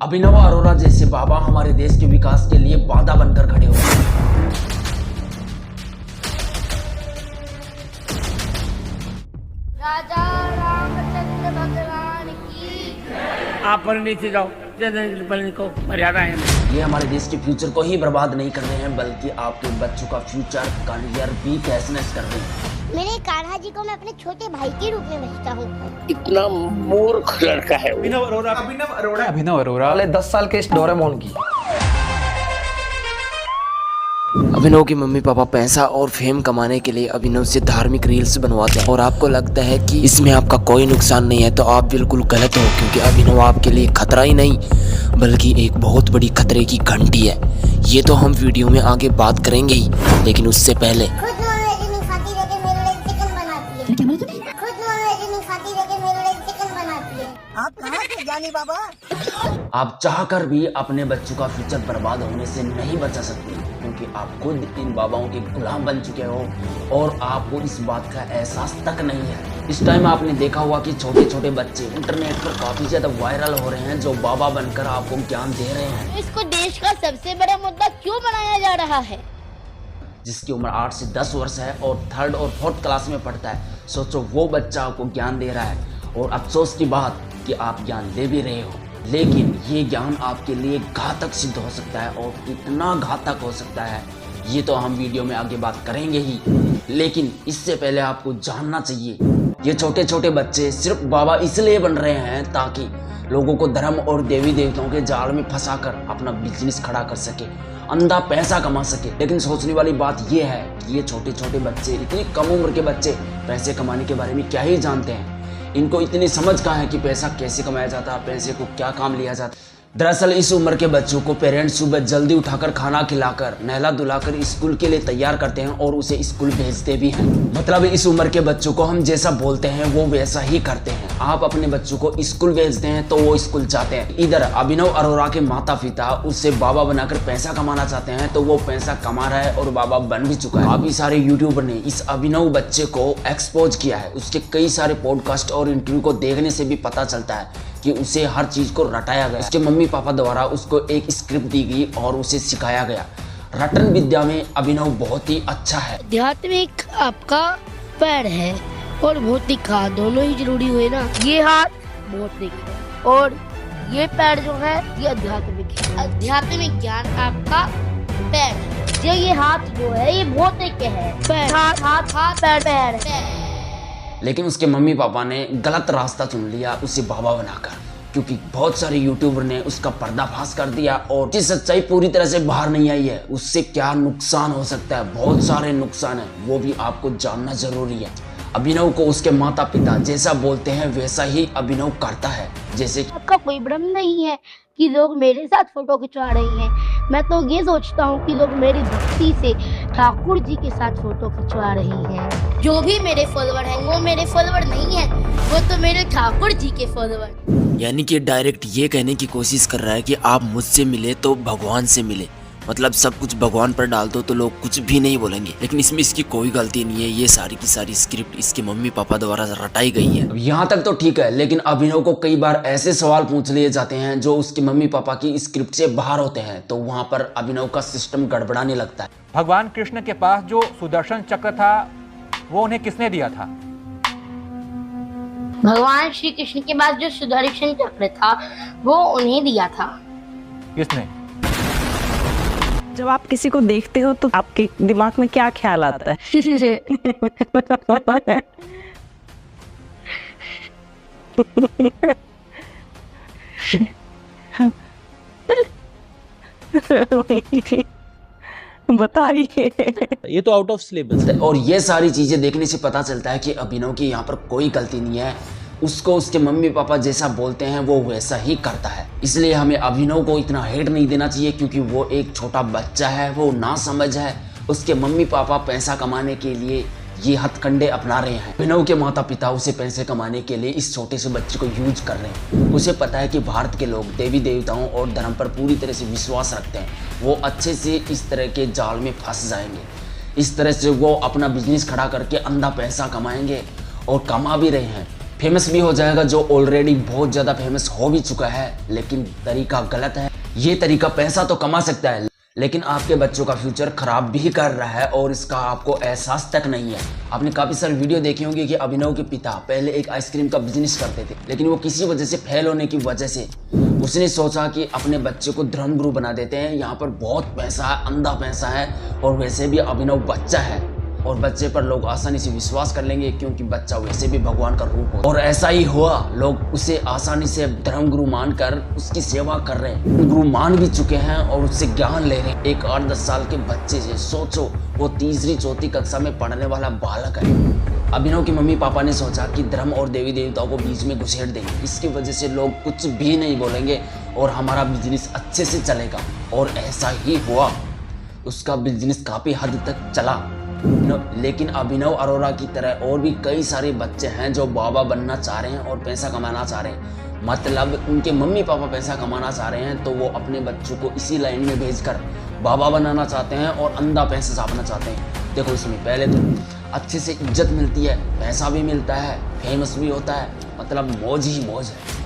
अभिनव अरोरा जैसे बाबा हमारे देश के विकास के लिए बाधा बनकर खड़े हुए हैं। राजा रामचंद्र भगवान की। आप पर नीचे जाओ, को मर्यादा है। ये हमारे देश के फ्यूचर को ही बर्बाद नहीं कर रहे हैं, बल्कि आपके बच्चों का फ्यूचर करियर भी तहस-नहस कर रहे हैं। मेरे कान्हा जी को मैं अपने छोटे भाई के रूप में भेजता हूँ। इतना मूर्ख लड़का है वो। अभिनव अरोरा 10 साल के इस डोरेमोन की। अभिनव के मम्मी पापा पैसा और फेम कमाने के लिए अभिनव से धार्मिक रील्स बनवाते हैं और आपको लगता है कि इसमें आपका कोई नुकसान नहीं है तो आप बिल्कुल गलत हो, क्योंकि अभिनव आपके लिए खतरा ही नहीं बल्कि एक बहुत बड़ी खतरे की घंटी है। ये तो हम वीडियो में आगे बात करेंगे ही, लेकिन उससे पहले खुद नॉनवेज नहीं खाती लेकिन मेरे लिए चिकन बनाती है। खुद नॉनवेज नहीं खाती लेकिन मेरे लिए चिकन बनाती है। आप कहाँ से जानी बाबा? आप चाहकर भी अपने बच्चों का फ्यूचर बर्बाद होने से नहीं बचा सकते, क्योंकि आप खुद इन बाबाओं के गुलाम बन चुके हो और आपको इस बात का एहसास तक नहीं है। इस टाइम आपने देखा होगा कि छोटे छोटे बच्चे इंटरनेट पर काफी ज्यादा वायरल हो रहे हैं, जो बाबा बनकर आपको ज्ञान दे रहे हैं। तो इसको देश का सबसे बड़ा मुद्दा क्यों बनाया जा रहा है? जिसकी उम्र 8 से 10 वर्ष है और 3rd और 4th क्लास में पढ़ता है। सोचो, वो बच्चा आपको ज्ञान दे रहा है और अफसोस की बात कि आप ज्ञान ले भी रहे हो, लेकिन ये ज्ञान आपके लिए घातक सिद्ध हो सकता है और कितना घातक हो सकता है ये तो हम वीडियो में आगे बात करेंगे ही। लेकिन इससे पहले आपको जानना चाहिए, ये छोटे छोटे बच्चे सिर्फ बाबा इसलिए बन रहे हैं ताकि लोगों को धर्म और देवी देवताओं के जाल में फंसाकर अपना बिजनेस खड़ा कर सके, अंधा पैसा कमा सके। लेकिन सोचने वाली बात यह है कि ये छोटे छोटे बच्चे, इतनी कम उम्र के बच्चे पैसे कमाने के बारे में क्या ही जानते हैं। इनको इतनी समझ कहाँ है कि पैसा कैसे कमाया जाता है, पैसे को क्या काम लिया जाता है। दरअसल इस उम्र के बच्चों को पेरेंट्स सुबह जल्दी उठाकर खाना खिलाकर नहला धुलाकर स्कूल के लिए तैयार करते हैं और उसे स्कूल भेजते भी हैं। मतलब इस उम्र के बच्चों को हम जैसा बोलते हैं वो वैसा ही करते हैं। आप अपने बच्चों को स्कूल भेजते हैं तो वो स्कूल जाते हैं। इधर अभिनव अरोरा के माता पिता उससे बाबा बनाकर पैसा कमाना चाहते हैं तो वो पैसा कमा रहा है और बाबा बन भी चुका है। काफी सारे यूट्यूबर ने इस अभिनव बच्चे को एक्सपोज किया है। उसके कई सारे पॉडकास्ट और इंटरव्यू को देखने से भी पता चलता है कि उसे हर चीज को रटाया गया। उसके मम्मी पापा द्वारा उसको एक स्क्रिप्ट दी गई और उसे सिखाया गया। रटन विद्या में अभिनव बहुत ही अच्छा है। आध्यात्मिक आपका पैर है और भौतिक हाथ, दोनों ही जरूरी हुए ना। ये हाथ भौतिक है और ये पैर जो है ये आध्यात्मिक है। आध्यात्मिक ज्ञान आपका पैर है, ये हाथ जो है ये भौतिक है। पैर हाथ हाथ हाथ पैर पैर। लेकिन उसके मम्मी पापा ने गलत रास्ता चुन लिया उसे बाबा बनाकर, क्योंकि बहुत सारे यूट्यूबर ने उसका पर्दाफाश कर दिया और उसकी सच्चाई पूरी तरह से बाहर नहीं आई है। उससे क्या नुकसान हो सकता है, बहुत सारे नुकसान है, वो भी आपको जानना जरूरी है। अभिनव को उसके माता पिता जैसा बोलते हैं वैसा ही अभिनव करता है। जैसे आपका कोई भ्रम नहीं है कि लोग मेरे साथ फोटो खिंचवा रहे हैं। मैं तो ये सोचता हूँ कि लोग मेरी भक्ति से ठाकुर जी के साथ फोटो खिंचवा रहे हैं। जो भी मेरे फॉलोवर हैं वो मेरे फॉलोवर नहीं है, वो तो मेरे ठाकुर जी के फॉलोवर। यानी कि डायरेक्ट ये कहने की कोशिश कर रहा है कि आप मुझसे मिले तो भगवान से मिले, मतलब सब कुछ भगवान पर डाल दो तो लोग कुछ भी नहीं बोलेंगे। लेकिन इसमें इसकी कोई गलती नहीं है, ये सारी की सारी स्क्रिप्ट इसके मम्मी पापा द्वारा रटाई गई है। यहाँ तक तो ठीक है, लेकिन अभिनव को कई बार ऐसे सवाल पूछ लिए जाते हैं जो उसके मम्मी पापा की स्क्रिप्ट से बाहर होते हैं, तो वहाँ पर अभिनव का सिस्टम गड़बड़ाने लगता है। भगवान कृष्ण के पास जो सुदर्शन चक्र था वो उन्हें किसने दिया था? भगवान श्री कृष्ण के पास जो सुदर्शन चक्र था वो उन्हें दिया था। किसने? जब आप किसी को देखते हो तो आपके दिमाग में क्या ख्याल आता है? बताइए। ये तो आउट ऑफ सिलेबस है। और ये सारी चीजें देखने से पता चलता है कि अभिनव की यहाँ पर कोई गलती नहीं है। उसको उसके मम्मी पापा जैसा बोलते हैं वो वैसा ही करता है। इसलिए हमें अभिनव को इतना हेट नहीं देना चाहिए, क्योंकि वो एक छोटा बच्चा है, वो ना समझ है। उसके मम्मी पापा पैसा कमाने के लिए ये हथकंडे अपना रहे हैं। अभिनव के माता पिता उसे पैसे कमाने के लिए इस छोटे से बच्चे को यूज कर रहे हैं। उसे पता है कि भारत के लोग देवी देवताओं और धर्म पर पूरी तरह से विश्वास रखते हैं, वो अच्छे से इस तरह के जाल में फंस जाएंगे। इस तरह से वो अपना बिजनेस खड़ा करके अंधा पैसा कमाएंगे और कमा भी रहे हैं। फेमस भी हो जाएगा, जो ऑलरेडी बहुत ज़्यादा फेमस हो भी चुका है। लेकिन तरीका गलत है। ये तरीका पैसा तो कमा सकता है, लेकिन आपके बच्चों का फ्यूचर खराब भी कर रहा है और इसका आपको एहसास तक नहीं है। आपने काफ़ी सारी वीडियो देखी होंगी कि अभिनव के पिता पहले एक आइसक्रीम का बिजनेस करते थे, लेकिन वो किसी वजह से फेल होने की वजह से उसने सोचा कि अपने बच्चे को धर्मगुरु बना देते हैं। यहाँ पर बहुत पैसा है, अंधा पैसा है, और वैसे भी अभिनव बच्चा है और बच्चे पर लोग आसानी से विश्वास कर लेंगे, क्योंकि बच्चा वैसे भी भगवान का रूप है। और ऐसा ही हुआ, लोग उसे आसानी से धर्मगुरु मानकर उसकी सेवा कर रहे हैं, गुरु मान भी चुके हैं और उससे ज्ञान ले रहे हैं। एक 8-10 साल के बच्चे से सोचो, वो 3री-4थी कक्षा में पढ़ने वाला बालक है। अभिनव के मम्मी पापा ने सोचा कि धर्म और देवी देवताओं को बीच में घुसेड़ देंगे, इसकी वजह से लोग कुछ भी नहीं बोलेंगे और हमारा बिजनेस अच्छे से चलेगा। और ऐसा ही हुआ, उसका बिजनेस काफ़ी हद तक चला। लेकिन अभिनव अरोरा की तरह और भी कई सारे बच्चे हैं जो बाबा बनना चाह रहे हैं और पैसा कमाना चाह रहे हैं। मतलब उनके मम्मी पापा पैसा कमाना चाह रहे हैं, तो वो अपने बच्चों को इसी लाइन में भेजकर बाबा बनाना चाहते हैं और अंधा पैसा छापना चाहते हैं। देखो, इसमें पहले तो अच्छे से इज्जत मिलती है, पैसा भी मिलता है, फेमस भी होता है, मतलब मौज ही मौज है।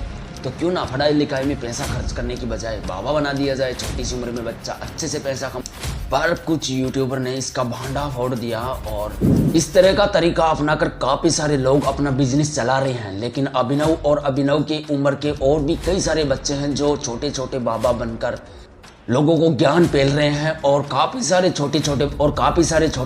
तो क्यों ना पढ़ाई लिखाई में पैसा खर्च करने की बजाय बाबा बना दिया जाए। छोटी सी उम्र में बच्चा अच्छे से पैसा कमा। पर कुछ यूट्यूबर ने इसका भांडा फोड़ दिया और इस तरह का तरीका अपनाकर काफ़ी सारे लोग अपना बिजनेस चला रहे हैं। लेकिन अभिनव और अभिनव की उम्र के और भी कई सारे बच्चे हैं जो छोटे छोटे बाबा बनकर लोगों को ज्ञान पेल रहे हैं, और काफ़ी सारे छोटे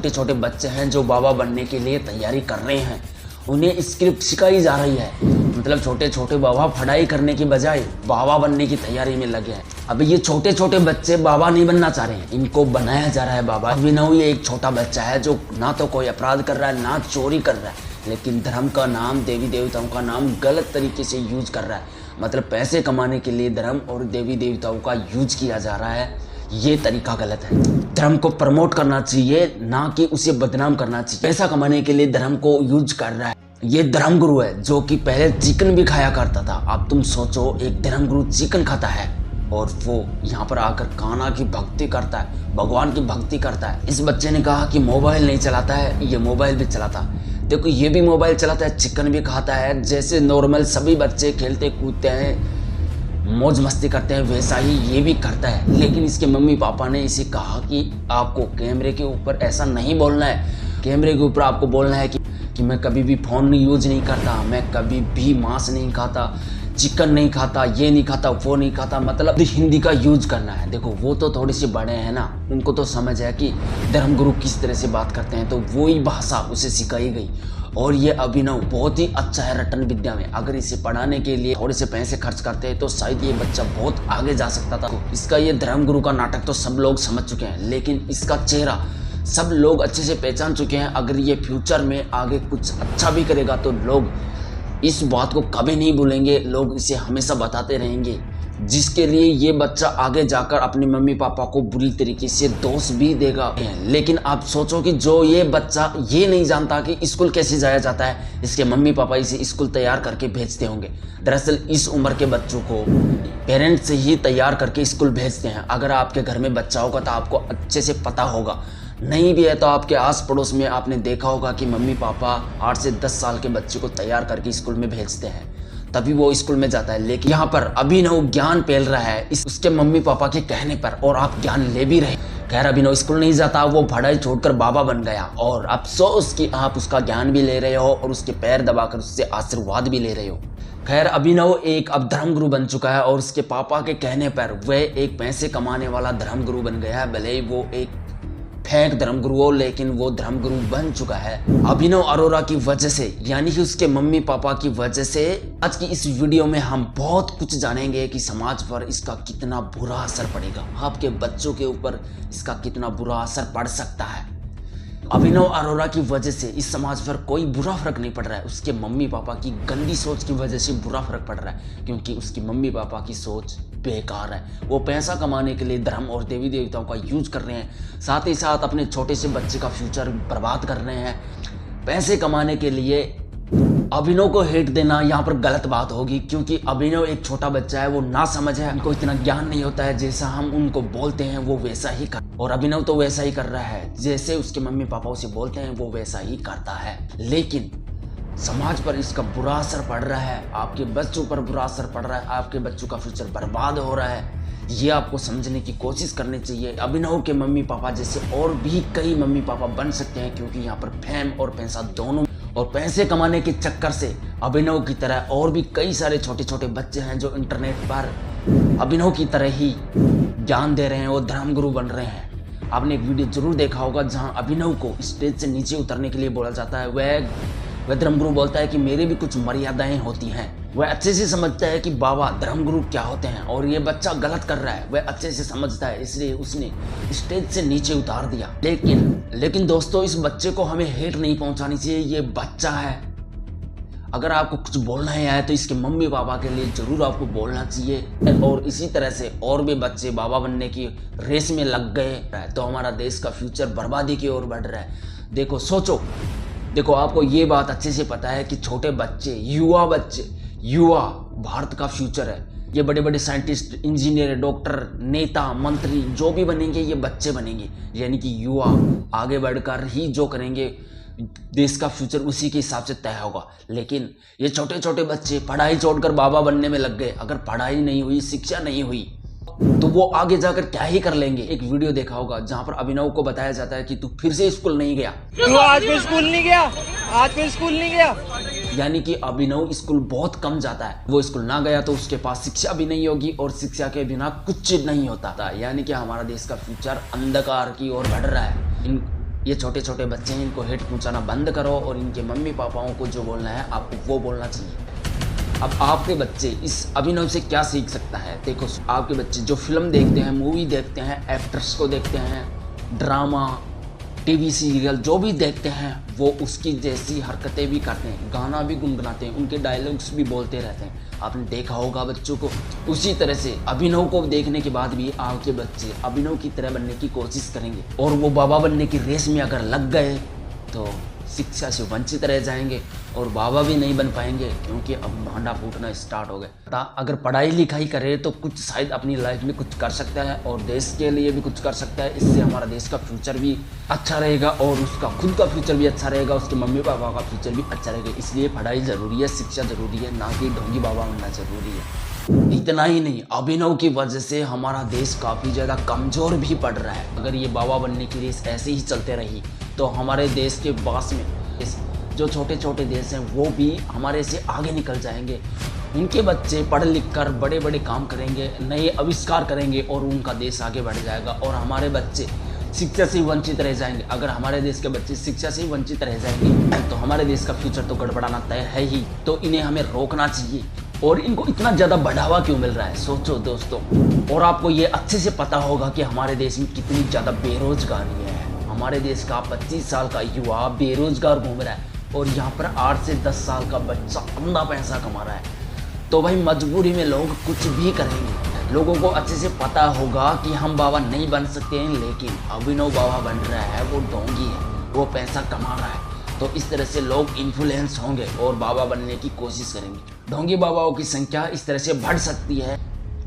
छोटे बच्चे हैं जो बाबा बनने के लिए तैयारी कर रहे हैं। उन्हें स्क्रिप्ट सिखाई जा रही है। मतलब छोटे छोटे बाबा पढ़ाई करने की बजाय बाबा बनने की तैयारी में लगे हैं। अभी ये छोटे छोटे बच्चे बाबा नहीं बनना चाह रहे हैं, इनको बनाया जा रहा है बाबा। अभिनव ये एक छोटा बच्चा है जो ना तो कोई अपराध कर रहा है, ना चोरी कर रहा है, लेकिन धर्म का नाम, देवी देवताओं का नाम गलत तरीके से यूज कर रहा है। मतलब पैसे कमाने के लिए धर्म और देवी देवताओं का यूज किया जा रहा है। ये तरीका गलत है। धर्म को प्रमोट करना चाहिए, ना कि उसे बदनाम करना चाहिए। पैसा कमाने के लिए धर्म को यूज कर रहा है। ये धर्मगुरु है जो कि पहले चिकन भी खाया करता था। अब तुम सोचो, एक धर्मगुरु चिकन खाता है और वो यहाँ पर आकर कान्हा की भक्ति करता है, भगवान की भक्ति करता है। इस बच्चे ने कहा कि मोबाइल नहीं चलाता है, ये मोबाइल भी चलाता है। देखो, ये भी मोबाइल चलाता है, चिकन भी खाता है। जैसे नॉर्मल सभी बच्चे खेलते कूदते हैं, मौज मस्ती करते हैं, वैसा ही ये भी करता है। लेकिन इसके मम्मी पापा ने इसे कहा कि आपको कैमरे के ऊपर ऐसा नहीं बोलना है। कैमरे के ऊपर आपको बोलना है कि मैं कभी भी फ़ोन यूज नहीं करता, मैं कभी भी मांस नहीं खाता, चिकन नहीं खाता, ये नहीं खाता, वो नहीं खाता। मतलब हिंदी का यूज करना है। देखो, वो तो थोड़े से बड़े हैं ना, उनको तो समझ है कि धर्मगुरु किस तरह से बात करते हैं, तो वही भाषा उसे सिखाई गई। और ये अभिनव बहुत ही अच्छा है रटन विद्या में। अगर इसे पढ़ाने के लिए थोड़े से पैसे खर्च करते हैं तो शायद ये बच्चा बहुत आगे जा सकता था। इसका ये धर्मगुरु का नाटक तो सब लोग समझ चुके हैं, लेकिन इसका चेहरा सब लोग अच्छे से पहचान चुके हैं। अगर ये फ्यूचर में आगे कुछ अच्छा भी करेगा तो लोग इस बात को कभी नहीं भूलेंगे, लोग इसे हमेशा बताते रहेंगे, जिसके लिए ये बच्चा आगे जाकर अपने मम्मी पापा को बुरी तरीके से दोष भी देगा। लेकिन आप सोचो कि जो ये बच्चा ये नहीं जानता कि स्कूल कैसे जाया जाता है, इसके मम्मी पापा इसे स्कूल तैयार करके भेजते होंगे। दरअसल इस उम्र के बच्चों को पेरेंट्स ही तैयार करके स्कूल भेजते हैं। अगर आपके घर में बच्चा होगा तो आपको अच्छे से पता होगा, नहीं भी है तो आपके आस पड़ोस में आपने देखा होगा कि मम्मी पापा 8 से 10 साल के बच्चे को तैयार करके स्कूल में भेजते हैं, तभी वो स्कूल में जाता है। लेकिन यहाँ पर अभिनव ज्ञान पेल रहा है उसके मम्मी पापा के कहने पर, और आप ज्ञान ले भी रहे। खैर, अभिनव स्कूल नहीं जाता, वो पढ़ाई छोड़कर बाबा बन गया, और अफसोस कि आप उसका ज्ञान भी ले रहे हो और उसके पैर दबाकर उससे आशीर्वाद भी ले रहे हो। खैर, अभिनव एक अब धर्मगुरु बन चुका है और उसके पापा के कहने पर वह एक पैसे कमाने वाला धर्मगुरु बन गया है। भले ही वो एक फेक धर्मगुरु हो, लेकिन वो धर्मगुरु बन चुका है अभिनव अरोरा की वजह से, यानी कि उसके मम्मी पापा की वजह से। आज की इस वीडियो में हम बहुत कुछ जानेंगे कि समाज पर इसका कितना बुरा असर पड़ेगा, आपके बच्चों के ऊपर इसका कितना बुरा असर पड़ सकता है। अभिनव अरोरा की वजह से इस समाज पर कोई बुरा फर्क नहीं पड़ रहा है, उसके मम्मी पापा की गंदी सोच की वजह से बुरा फर्क पड़ रहा है, क्योंकि उसकी मम्मी पापा की सोच बेकार है। वो पैसा कमाने के लिए धर्म और देवी देवताओं का यूज कर रहे हैं, साथ ही साथ अपने छोटे से बच्चे का फ्यूचर बर्बाद कर रहे हैं। पैसे कमाने के लिए अभिनव को हेट देना यहाँ पर गलत बात होगी, क्योंकि अभिनव एक छोटा बच्चा है, वो ना समझ है, उनको इतना ज्ञान नहीं होता है। जैसा हम उनको बोलते हैं वो वैसा ही कर, और अभिनव तो वैसा ही कर रहा है, जैसे उसके मम्मी पापा उसे बोलते हैं वो वैसा ही करता है। लेकिन समाज पर इसका बुरा असर पड़ रहा है, आपके बच्चों पर बुरा असर पड़ रहा है, आपके बच्चों का फ्यूचर बर्बाद हो रहा है। ये आपको समझने की कोशिश करनी चाहिए। अभिनव के मम्मी पापा जैसे और भी कई मम्मी पापा बन सकते हैं, क्योंकि यहाँ पर फेम और पैसा दोनों, और पैसे कमाने के चक्कर से अभिनव की तरह और भी कई सारे छोटे छोटे बच्चे हैं जो इंटरनेट पर अभिनव की तरह ही ज्ञान दे रहे हैं और धर्मगुरु बन रहे हैं। आपने एक वीडियो जरूर देखा होगा जहाँ अभिनव को स्टेज से नीचे उतरने के लिए बोला जाता है। वह धर्मगुरु बोलता है कि मेरे भी कुछ मर्यादाएं होती हैं। वह अच्छे से समझता है कि बाबा धर्मगुरु क्या होते हैं, और ये बच्चा गलत कर रहा है, वह अच्छे से समझता है, इसलिए उसने स्टेज से नीचे उतार दिया। लेकिन दोस्तों, इस बच्चे को हमें हेट नहीं पहुंचानी चाहिए। ये बच्चा है, अगर आपको कुछ बोलना ही आया तो इसके मम्मी पापा के लिए जरूर आपको बोलना चाहिए। और इसी तरह से और भी बच्चे बाबा बनने की रेस में लग गए तो हमारा देश का फ्यूचर बर्बादी की ओर बढ़ रहा है। देखो, सोचो, देखो, आपको ये बात अच्छे से पता है कि छोटे बच्चे, युवा भारत का फ्यूचर है। ये बड़े बड़े साइंटिस्ट, इंजीनियर, डॉक्टर, नेता, मंत्री जो भी बनेंगे ये बच्चे बनेंगे, यानी कि युवा आगे बढ़कर ही जो करेंगे देश का फ्यूचर उसी के हिसाब से तय होगा। लेकिन ये छोटे छोटे बच्चे पढ़ाई छोड़कर बाबा बनने में लग गए। अगर पढ़ाई नहीं हुई, शिक्षा नहीं हुई, तो वो आगे जाकर क्या ही कर लेंगे। एक वीडियो देखा होगा जहां पर अभिनव को बताया जाता है कि तू फिर से स्कूल नहीं गया, तू आज भी स्कूल नहीं गया, आज भी स्कूल नहीं गया। यानी कि अभिनव स्कूल बहुत कम जाता है। वो स्कूल ना गया तो उसके पास शिक्षा भी नहीं होगी, और शिक्षा के बिना कुछ नहीं होता था। यानी कि हमारा देश का फ्यूचर अंधकार की ओर बढ़ रहा है। ये छोटे छोटे बच्चे हैं, इनको हेट पहुंचाना बंद करो, और इनके मम्मी पापाओं को जो बोलना है आपको वो बोलना चाहिए। अब आपके बच्चे इस अभिनव से क्या सीख सकता है? देखो, आपके बच्चे जो फिल्म देखते हैं, मूवी देखते हैं, एक्टर्स को देखते हैं, ड्रामा, टीवी सीरियल जो भी देखते हैं, वो उसकी जैसी हरकतें भी करते हैं, गाना भी गुनगुनाते हैं, उनके डायलॉग्स भी बोलते रहते हैं। आपने देखा होगा बच्चों को। उसी तरह से अभिनव को देखने के बाद भी आपके बच्चे अभिनव की तरह बनने की कोशिश करेंगे, और वो बाबा बनने की रेस में अगर लग गए तो शिक्षा से वंचित रह जाएंगे और बाबा भी नहीं बन पाएंगे, क्योंकि अब भांडा फूटना स्टार्ट हो गया। अगर पढ़ाई लिखाई करे तो कुछ शायद अपनी लाइफ में कुछ कर सकता है, और देश के लिए भी कुछ कर सकता है। इससे हमारा देश का फ्यूचर भी अच्छा रहेगा, और उसका खुद का फ्यूचर भी अच्छा रहेगा, उसके मम्मी पापा का फ्यूचर भी अच्छा रहेगा। इसलिए पढ़ाई ज़रूरी है, शिक्षा ज़रूरी है, ना कि ढोंगी बाबा बनना ज़रूरी है। इतना ही नहीं, अभिनव की वजह से हमारा देश काफ़ी ज़्यादा कमज़ोर भी पड़ रहा है। अगर ये बाबा बनने की रेस ऐसे ही चलते रही तो हमारे देश के पास में जो छोटे छोटे देश हैं वो भी हमारे से आगे निकल जाएंगे। उनके बच्चे पढ़ लिख कर बड़े बड़े काम करेंगे, नए आविष्कार करेंगे, और उनका देश आगे बढ़ जाएगा, और हमारे बच्चे शिक्षा से वंचित रह जाएंगे। अगर हमारे देश के बच्चे शिक्षा से वंचित रह जाएंगे तो हमारे देश का फ्यूचर तो गड़बड़ाना तय है ही। तो इन्हें हमें रोकना चाहिए। और इनको इतना ज़्यादा बढ़ावा क्यों मिल रहा है, सोचो दोस्तों। और आपको ये अच्छे से पता होगा कि हमारे देश में कितनी ज़्यादा बेरोजगारी है। हमारे देश का 25 साल का युवा बेरोजगार घूम रहा है, और यहाँ पर 8 से 10 साल का बच्चा अपना पैसा कमा रहा है। तो भाई मजबूरी में लोग कुछ भी करेंगे। लोगों को अच्छे से पता होगा कि हम बाबा नहीं बन सकते हैं, लेकिन अभिनव बाबा बन रहा है, वो ढोंगी है, वो पैसा कमा रहा है। तो इस तरह से लोग इन्फ्लुएंस होंगे और बाबा बनने की कोशिश करेंगे। ढोंगी बाबाओं की संख्या इस तरह से बढ़ सकती है,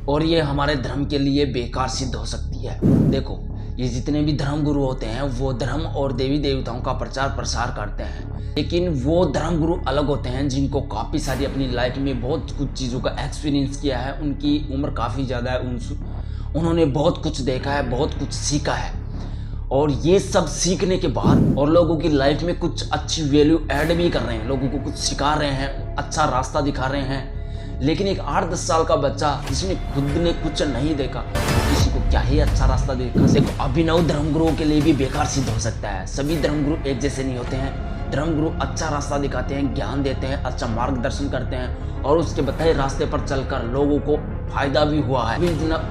और ये हमारे धर्म के लिए बेकार सिद्ध हो सकती है। देखो, ये जितने भी धर्म गुरु होते हैं वो धर्म और देवी देवताओं का प्रचार प्रसार करते हैं, लेकिन वो धर्म गुरु अलग होते हैं जिनको काफ़ी सारी अपनी लाइफ में बहुत कुछ चीज़ों का एक्सपीरियंस किया है। उनकी उम्र काफ़ी ज़्यादा है, उन्होंने बहुत कुछ देखा है, बहुत कुछ सीखा है, और ये सब सीखने के बाद और लोगों की लाइफ में कुछ अच्छी वैल्यू ऐड भी कर रहे हैं, लोगों को कुछ सिखा रहे हैं, अच्छा रास्ता दिखा रहे हैं। लेकिन एक 8-10 साल का बच्चा जिसने खुद ने कुछ नहीं देखा, किसी को क्या ही अच्छा रास्ता देखा। देखो, अभिनव धर्मगुरुओं के लिए भी बेकार सिद्ध हो सकता है। सभी धर्मगुरु एक जैसे नहीं होते हैं। धर्मगुरु अच्छा रास्ता दिखाते हैं, ज्ञान देते हैं, अच्छा मार्गदर्शन करते हैं, और उसके बताए रास्ते पर चलकर लोगों को फायदा भी हुआ है।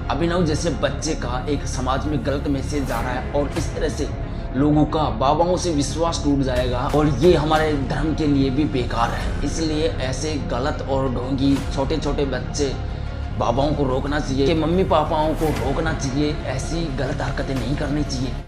अभिनव जैसे बच्चे का एक समाज में गलत मैसेज जा रहा है, और इस तरह से लोगों का बाबाओं से विश्वास टूट जाएगा, और ये हमारे धर्म के लिए भी बेकार है। इसलिए ऐसे गलत और ढोंगी छोटे छोटे बच्चे बाबाओं को रोकना चाहिए, मम्मी पापाओं को रोकना चाहिए, ऐसी गलत हरकतें नहीं करनी चाहिए।